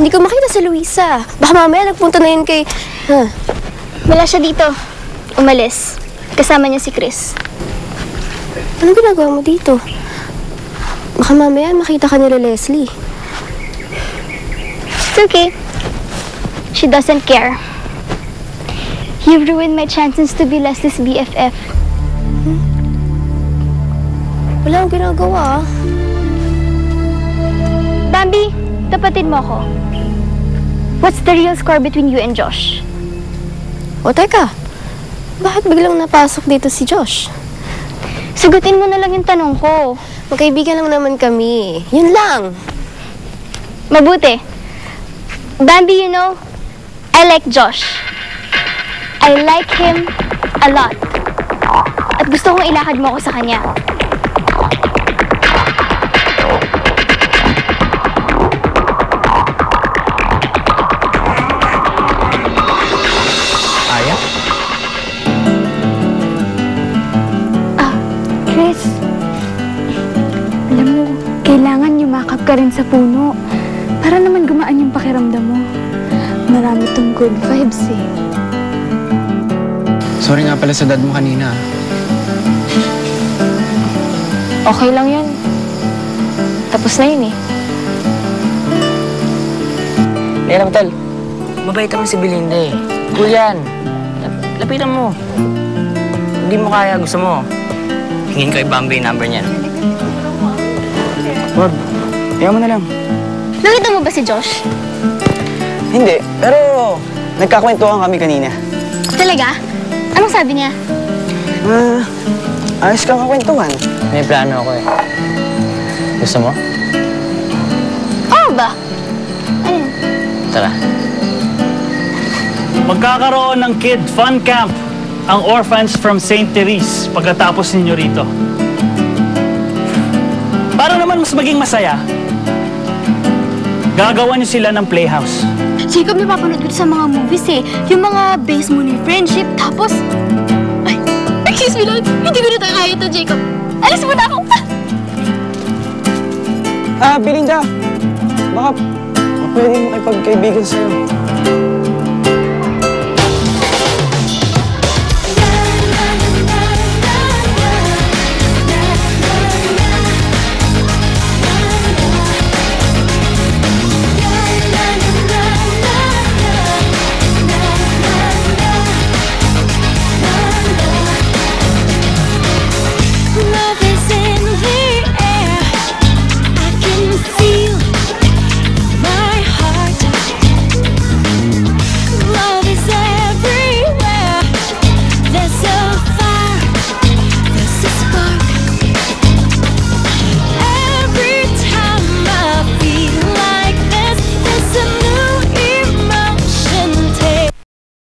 Hindi ko makita si Luisa. Baka mamaya nagpunta na yun kay... Wala siya dito. Umalis. Kasama niya si Chris. Anong ginagawa mo dito? Baka mamaya makita ka nila Leslie. It's okay. She doesn't care. You've ruined my chances to be Leslie's BFF. Wala akong ginagawa. Bambi, tapatin mo ako. What's the real score between you and Josh? O teka, bakit biglang napasok dito si Josh? Sagutin mo na lang yung tanong ko. Magkaibigan lang naman kami. Yun lang. Mabuti. Bambi, you know, I like Josh. I like him a lot. At gusto kong ilakad mo ako sa kanya. Aya? Chris, alam mo, kailangan yumakap ka rin sa puno para naman gumaan yung pakiramdam mo. Marami tong good vibes eh. Sorry nga pala sa dad mo kanina. Okay lang yan. Tapos na yun eh. Alam, Tal. Mabait naman si Belinda eh. Cool yan. Lapitan mo. Hindi mo kaya, gusto mo. Hingin ko i-Bambi yung number niyan. Wag. Iyan mo na lang. Nakita mo ba si Josh? Hindi, pero nagkakwentuhan kami kanina. Talaga? Anong sabi niya? Ayos kang kakwentuhan. May plano ako eh. Gusto mo? Oo ba? Ayun. Tara. Magkakaroon ng Kid Fun Camp ang orphans from St. Therese pagkatapos ninyo rito. Para naman mas maging masaya, gagawa niyo sila ng playhouse. Jacob, napapanood ko sa mga movies eh. Yung mga base mo ng friendship, tapos... Ay, excuse me, Lord. Hindi ko na tayo kaya ito, Jacob. Alis mo na ako. Belinda! Baka pwede mo kay pagkaibigan sa'yo.